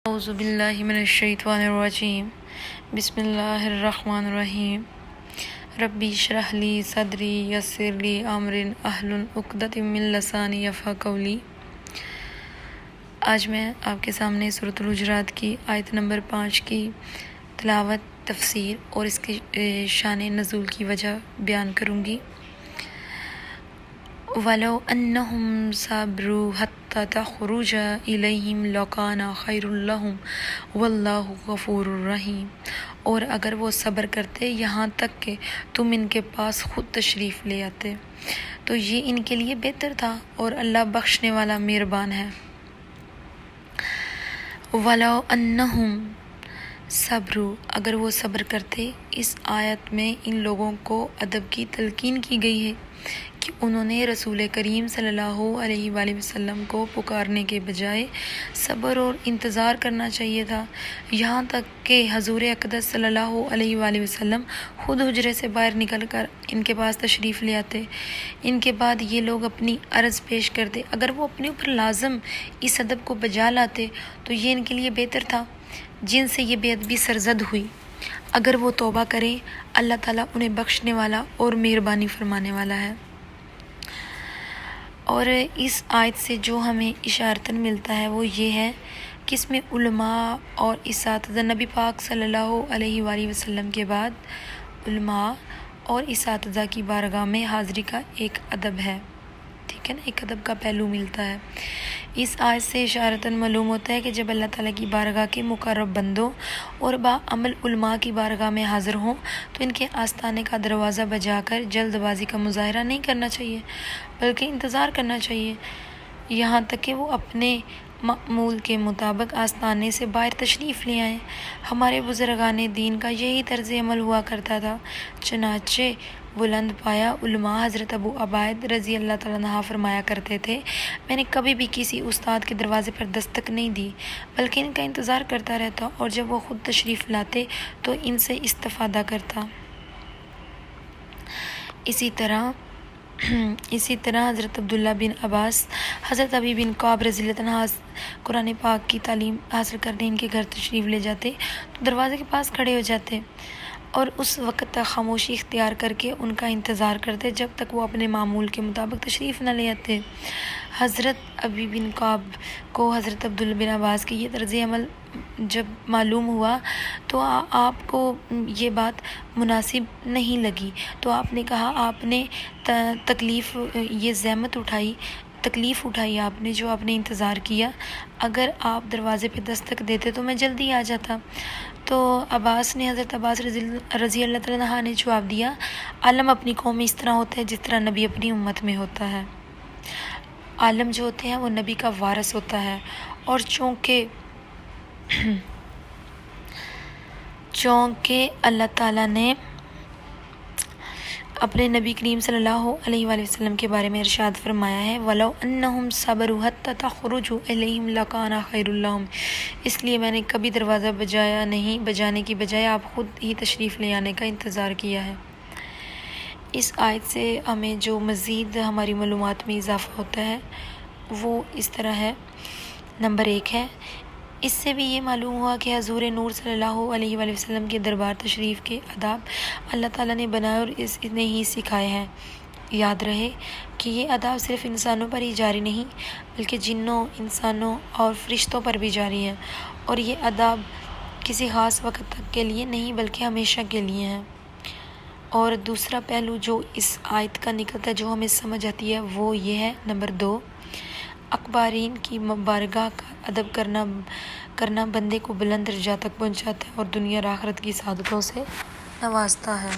اعوذ باللہ من الشیطان الرجیم بسم اللہ الرحمن الرحیم ربی اشرح لی صدری یسر لی امری احلل عقدۃ من لسانی یفقہوا قولی۔ آج میں آپ کے سامنے سورۃ الحجرات کی آیت نمبر 5 کی تلاوت، تفسیر اور اس کے شان نزول کی وجہ بیان کروں گی۔ وَلَوْ أَنَّهُمْ صَبَرُوا حَتَّى تَخْرُجَ إِلَيْهِمْ لَكَانَ خَيْرٌ لَهُمْ وَاللَّهُ غَفُورٌ رَحِيمٌ، اور اگر وہ صبر کرتے یہاں تک کہ تم ان کے پاس خود تشریف لے آتے تو یہ ان کے لیے بہتر تھا، اور اللہ بخشنے والا مہربان ہے۔ وَلَوْ أَنَّهُمْ صبروا، اگر وہ صبر کرتے، اس آیت میں ان لوگوں کو ادب کی تلقین کی گئی ہے کہ انہوں نے رسول کریم صلی اللہ علیہ وآلہ وسلم کو پکارنے کے بجائے صبر اور انتظار کرنا چاہیے تھا، یہاں تک کہ حضور اقدس صلی اللہ علیہ وآلہ وسلم خود حجرے سے باہر نکل کر ان کے پاس تشریف لے آتے۔ ان کے بعد یہ لوگ اپنی عرض پیش کرتے، اگر وہ اپنے اوپر لازم اس ادب کو بجا لاتے تو یہ ان کے لیے بہتر تھا، جن سے یہ بے ادبی سرزد ہوئی۔ اگر وہ توبہ کریں، اللہ تعالیٰ انہیں بخشنے والا اور مہربانی فرمانے والا ہے۔ اور اس آیت سے جو ہمیں اشارتاً ملتا ہے وہ یہ ہے کہ اس میں علماء اور اساتذہ، نبی پاک صلی اللہ علیہ وآلہ وسلم کے بعد علماء اور اساتذہ کی بارگاہ میں حاضری کا ایک ادب ہے، ٹھیک ہے نا، ایک ادب کا پہلو ملتا ہے۔ اس آیت سے اشارتاً معلوم ہوتا ہے کہ جب اللہ تعالیٰ کی بارگاہ کے مقرب بندوں اور باعمل علماء کی بارگاہ میں حاضر ہوں تو ان کے آستانے کا دروازہ بجا کر جلد بازی کا مظاہرہ نہیں کرنا چاہیے، بلکہ انتظار کرنا چاہیے یہاں تک کہ وہ اپنے معمول کے مطابق آستانے سے باہر تشریف لے آئیں۔ ہمارے بزرگان دین کا یہی طرز عمل ہوا کرتا تھا۔ چنانچہ بلند پایا علماء حضرت ابو عبید رضی اللہ تعالیٰ عنہ فرمایا کرتے تھے، میں نے کبھی بھی کسی استاد کے دروازے پر دستک نہیں دی، بلکہ ان کا انتظار کرتا رہتا، اور جب وہ خود تشریف لاتے تو ان سے استفادہ کرتا۔ اسی طرح حضرت عبداللہ بن عباس، حضرت ابی بن کعب رضی اللہ عنہ قرآن پاک کی تعلیم حاصل کرنے ان کے گھر تشریف لے جاتے تو دروازے کے پاس کھڑے ہو جاتے اور اس وقت تک خاموشی اختیار کر کے ان کا انتظار کرتے جب تک وہ اپنے معمول کے مطابق تشریف نہ لے آتے۔ حضرت ابی بن کعب کو حضرت عبداللہ بن عباس کی یہ طرز عمل جب معلوم ہوا تو آپ کو یہ بات مناسب نہیں لگی، تو آپ نے کہا، آپ نے یہ زحمت تکلیف اٹھائی آپ نے، جو آپ نے انتظار کیا، اگر آپ دروازے پہ دستک دیتے تو میں جلدی آ جاتا۔ تو حضرت عباس رضی اللہ تعالیٰ عنہ نے جواب دیا، عالم اپنی قوم میں اس طرح ہوتا ہے جس طرح نبی اپنی امت میں ہوتا ہے۔ عالم جو ہوتے ہیں وہ نبی کا وارث ہوتا ہے، اور چونکہ اللہ تعالیٰ نے اپنے نبی کریم صلی اللہ علیہ وآلہ وسلم کے بارے میں ارشاد فرمایا ہے، وَلَوْ أَنَّهُمْ صَبَرُوا حَتَّى تَخْرُجُ إِلَيْهِمْ لَكَانَ خَيْرٌ لَهُمْ، اس لیے میں نے کبھی دروازہ بجانے کی بجائے آپ خود ہی تشریف لے آنے کا انتظار کیا ہے۔ اس آیت سے ہمیں جو مزید ہماری معلومات میں اضافہ ہوتا ہے وہ اس طرح ہے۔ نمبر 1 ہے، اس سے بھی یہ معلوم ہوا کہ حضور نور صلی اللہ علیہ وآلہ وسلم کے دربار تشریف کے آداب اللہ تعالیٰ نے بنائے اور اس نے ہی سکھائے ہیں۔ یاد رہے کہ یہ آداب صرف انسانوں پر ہی جاری نہیں بلکہ جنوں، انسانوں اور فرشتوں پر بھی جاری ہیں، اور یہ آداب کسی خاص وقت تک کے لیے نہیں بلکہ ہمیشہ کے لیے ہیں۔ اور دوسرا پہلو جو اس آیت کا نکلتا ہے، جو ہمیں سمجھ آتی ہے، وہ یہ ہے۔ نمبر 2، اکبارین کی بارگاہ کا ادب کرنا بندے کو بلند درجات تک پہنچاتا ہے اور دنیا اور آخرت کی سعادتوں سے نوازتا ہے۔